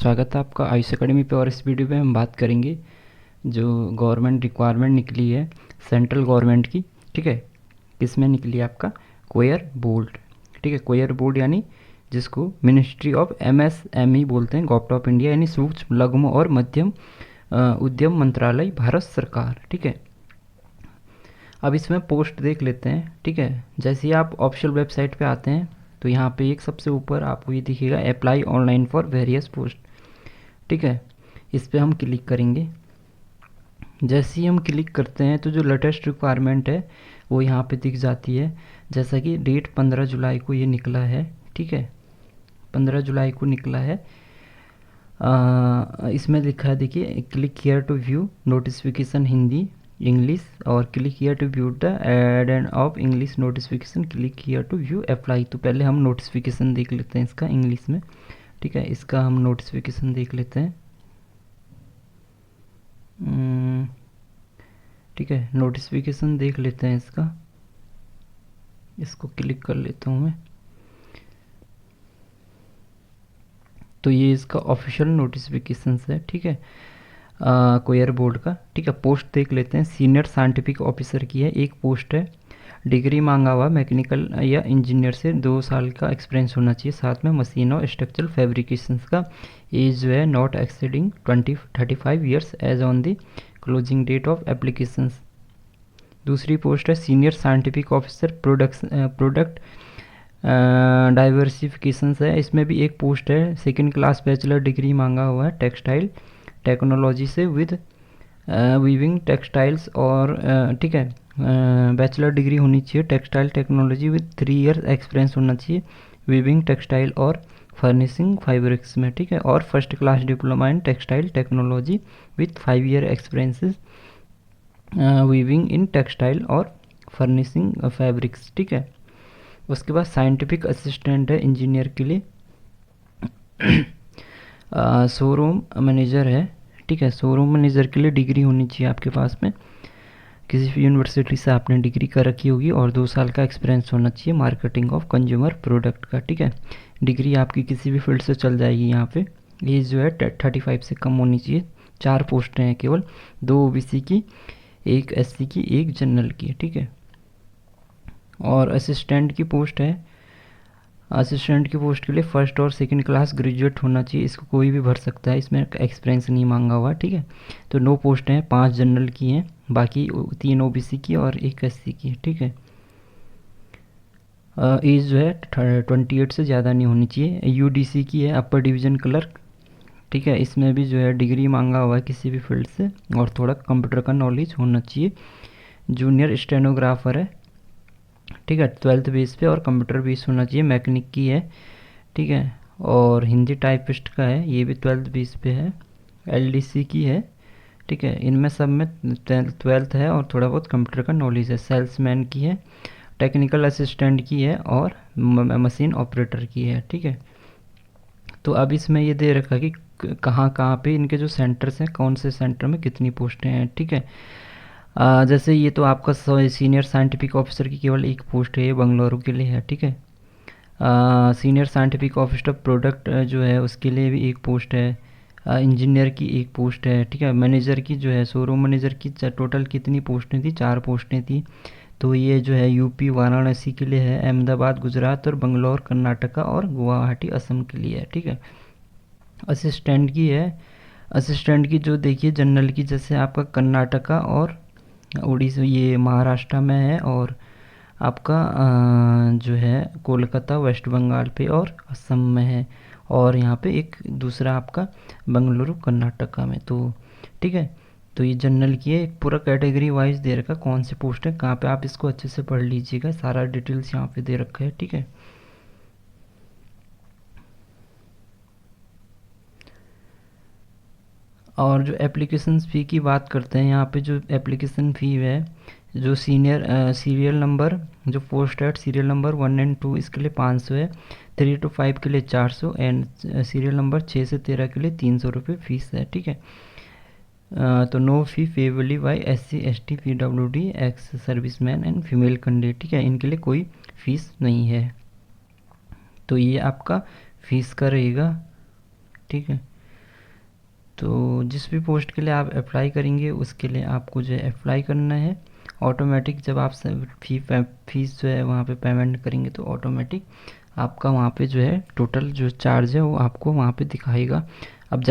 स्वागत है आपका आयुष अकेडमी पे। और इस वीडियो में हम बात करेंगे जो गवर्नमेंट रिक्वायरमेंट निकली है सेंट्रल गवर्नमेंट की। ठीक है, किसमें निकली है आपका कोयर बोर्ड। ठीक है, कोयर बोर्ड यानी जिसको मिनिस्ट्री ऑफ एमएसएमई बोलते हैं, गवर्नमेंट ऑफ इंडिया, यानी सूक्ष्म लघु और मध्यम उद्यम मंत्रालय, भारत सरकार। ठीक है, अब इसमें पोस्ट देख लेते हैं। ठीक है, जैसे ही आप ऑफिशियल वेबसाइट पे आते हैं तो यहाँ पे एक सबसे ऊपर आपको ये दिखेगा apply online for various post. ठीक है, इस पर हम क्लिक करेंगे। जैसे ही हम क्लिक करते हैं तो जो लेटेस्ट रिक्वायरमेंट है वो यहाँ पे दिख जाती है। जैसा कि डेट 15 जुलाई को ये निकला है। ठीक है, 15 जुलाई को निकला है। इसमें लिखा है, देखिए, click here to view notification Hindi English, और click here to view the ad and of English notification, click here to view apply. तो पहले हम नोटिफिकेशन देख लेते हैं इसका इंग्लिश में। ठीक है, इसका हम नोटिफिकेशन देख लेते हैं। ठीक है, नोटिफिकेशन देख लेते हैं इसका। इसको क्लिक कर लेता हूँ मैं। तो ये इसका ऑफिशियल नोटिफिकेशन है। ठीक है, कोयर बोर्ड का। ठीक है, पोस्ट देख लेते हैं। सीनियर साइंटिफिक ऑफिसर की है, एक पोस्ट है। डिग्री मांगा हुआ मैकेनिकल या इंजीनियर से 2 साल का एक्सपीरियंस होना चाहिए, साथ में मशीन और स्ट्रक्चरल फैब्रिकेशन का। एज जो है not exceeding 35 years age on the closing date of application. दूसरी पोस्ट है senior scientific officer product diversification है। इसमें भी एक पोस्ट है। सेकेंड क्लास बैचलर डिग्री मांगा हुआ है टेक्सटाइल टेक्नोलॉजी से विद वीविंग टेक्सटाइल्स, और ठीक है, बैचलर डिग्री होनी चाहिए textile technology with 3 years experience होना चाहिए वीविंग टेक्सटाइल और फर्निशिंग फैब्रिक्स में। ठीक है, और first class diploma in textile technology with 5 year experiences weaving in textile और फर्निशिंग फैब्रिक्स। ठीक है, उसके बाद साइंटिफिक असिस्टेंट है इंजीनियर के लिए। शोरूम मैनेजर है। ठीक है, शोरूम मैनेजर के लिए डिग्री होनी चाहिए आपके पास में, किसी भी यूनिवर्सिटी से आपने डिग्री कर रखी होगी, और 2 साल का एक्सपीरियंस होना चाहिए मार्केटिंग ऑफ कंज्यूमर प्रोडक्ट का। ठीक है, डिग्री आपकी किसी भी फील्ड से चल जाएगी यहाँ पे। एज जो है 35 से कम होनी चाहिए। 4 पोस्टें हैं केवल, 2 ओबीसी की, 1 एससी की, 1 जनरल की। ठीक है, और असिस्टेंट की पोस्ट है। असिस्टेंट की पोस्ट के लिए फर्स्ट और सेकंड क्लास ग्रेजुएट होना चाहिए, इसको कोई भी भर सकता है, इसमें एक्सपीरियंस नहीं मांगा हुआ। ठीक है, तो 9 पोस्टें हैं, 5 जनरल की हैं, बाकी 3 ओबीसी की और 1 एससी की। ठीक है, एज जो है 28 से ज़्यादा नहीं होनी चाहिए। यूडीसी की है, अपर डिवीज़न क्लर्क। ठीक है, इसमें भी जो है डिग्री मांगा हुआ है किसी भी फील्ड से, और थोड़ा कंप्यूटर का नॉलेज होना चाहिए। जूनियर स्टेनोग्राफर है। ठीक है, 12th बेस पे और कंप्यूटर बेस होना चाहिए। मैकेनिक की है। ठीक है, और हिंदी टाइपिस्ट का है, ये भी 12th बेस पे है। एलडीसी की है। ठीक है, इनमें सब में 12th है और थोड़ा बहुत कंप्यूटर का नॉलेज है। सेल्समैन की है, टेक्निकल असिस्टेंट की है, और मशीन ऑपरेटर की है। ठीक है, तो अब इसमें ये दे रखा कि कहाँ कहाँ पे इनके जो सेंटर्स हैं, कौन से सेंटर में कितनी पोस्टें हैं। ठीक है, जैसे ये तो आपका सीनियर साइंटिफिक ऑफिसर की केवल एक पोस्ट है, ये बंगलुरु के लिए है। ठीक है, सीनियर साइंटिफिक ऑफिसर प्रोडक्ट जो है उसके लिए भी एक पोस्ट है। इंजीनियर की एक पोस्ट है। ठीक है, मैनेजर की जो है, शोरूम मैनेजर की टोटल कितनी पोस्टें थी? 4 पोस्टें थी। तो ये जो है यूपी वाराणसी के लिए है, अहमदाबाद गुजरात, और बंगलौर कर्नाटका, और गुवाहाटी असम के लिए है। ठीक है, असिस्टेंट की है। असिस्टेंट की जो देखिए जनरल की, जैसे आपका कर्नाटका और उड़ीसा, ये महाराष्ट्र में है, और आपका जो है कोलकाता वेस्ट बंगाल पे और असम में है, और यहाँ पे एक दूसरा आपका बंगलुरु कर्नाटका में। तो ठीक है, तो ये जनरल की है। एक पूरा कैटेगरी वाइज दे रखा कौन सी पोस्ट है कहाँ पे, आप इसको अच्छे से पढ़ लीजिएगा, सारा डिटेल्स यहाँ पे दे रखा है। ठीक है, और जो एप्लीकेशन फ़ी की बात करते हैं, यहाँ पे जो एप्लीकेशन फ़ी है, जो सीनियर सीरियल नंबर, जो पोस्ट एट सीरियल नंबर 1 और 2 इसके लिए 500 है, 3 to 5 के लिए 400, एंड सीरियल नंबर 6 से 13 के लिए 300 रुपये फ़ीस है। ठीक है, तो no fee payable by SC ST PWD ex serviceman and female candidate. ठीक है, इनके लिए कोई फ़ीस नहीं है। तो ये आपका फ़ीस का रहेगा। ठीक है, तो जिस भी पोस्ट के लिए आप अप्लाई करेंगे उसके लिए आपको जो है अप्लाई करना है ऑटोमेटिक। जब आप फीस जो है वहाँ पे पेमेंट करेंगे तो ऑटोमेटिक आपका वहाँ पे जो है टोटल जो चार्ज है वो आपको वहाँ पे दिखाएगा। अब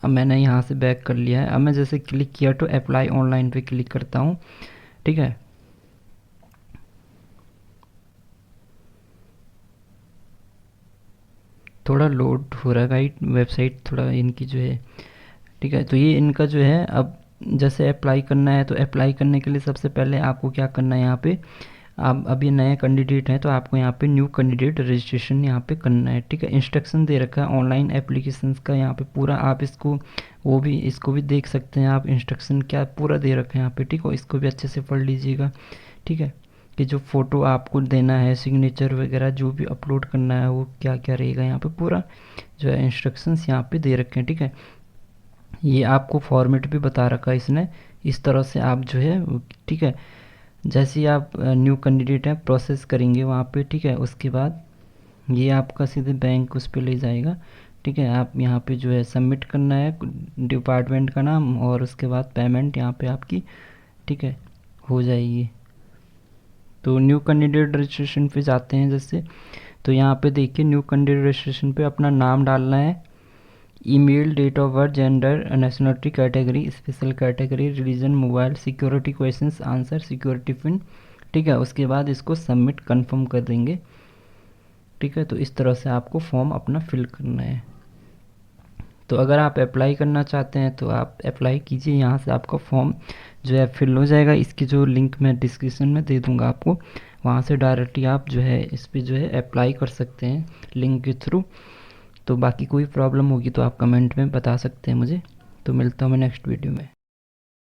मैंने यहाँ से बैक कर लिया है। अब मैं जैसे क्लिक किया तो अप्लाई ऑनलाइन पे क्लिक करता हूँ, ठीक है। थोड़ा लोड हो रहा है गाइड, वेबसाइट थोड़ा इनकी जो है, ठीक है। तो ये इनका जो है, अब जैसे अप्लाई करना है तो अप्लाई करने के लिए सबसे पहले आपको क्या करना है, यहाँ पे आप अब ये नए कैंडिडेट हैं तो आपको यहाँ पे न्यू कैंडिडेट रजिस्ट्रेशन यहाँ पे करना है, ठीक है। इंस्ट्रक्शन दे रखा है ऑनलाइन एप्लीकेशंस का यहाँ पे पूरा, आप इसको भी देख सकते हैं आप, इंस्ट्रक्शन क्या पूरा दे रखा है यहाँ पे, ठीक है। इसको भी अच्छे से पढ़ लीजिएगा, ठीक है। कि जो फ़ोटो आपको देना है, सिग्नेचर वगैरह जो भी अपलोड करना है वो क्या क्या रहेगा, यहाँ पे पूरा जो है इंस्ट्रक्शंस यहाँ पे दे रखे हैं, ठीक है। ये आपको फॉर्मेट भी बता रखा है इसने, इस तरह से आप जो है, ठीक है। जैसे ही आप न्यू कैंडिडेट है प्रोसेस करेंगे वहाँ पे, ठीक है, उसके बाद ये आपका सीधे बैंक उस पे ले जाएगा, ठीक है। आप यहाँ पे जो है सबमिट करना है डिपार्टमेंट का नाम और उसके बाद पेमेंट यहाँ पे आपकी, ठीक है, हो जाएगी। तो न्यू कैंडिडेट रजिस्ट्रेशन पे जाते हैं जैसे, तो यहाँ पे देखिए न्यू कैंडिडेट रजिस्ट्रेशन पे अपना नाम डालना है, email, date of birth, gender, nationality, category, special category, religion, mobile, security questions answer, security pin, ठीक है। उसके बाद इसको सबमिट कंफर्म कर देंगे, ठीक है। तो इस तरह से आपको फॉर्म अपना फिल करना है। तो अगर आप अप्लाई करना चाहते हैं तो आप अप्लाई कीजिए, यहाँ से आपका फॉर्म जो है फिल हो जाएगा। इसकी जो लिंक मैं डिस्क्रिप्शन में दे दूँगा आपको, वहाँ से डायरेक्टली आप जो है इस पर जो है अप्लाई कर सकते हैं लिंक के थ्रू। तो बाकी कोई प्रॉब्लम होगी तो आप कमेंट में बता सकते हैं मुझे। तो मिलता हूँ मैं नेक्स्ट वीडियो में।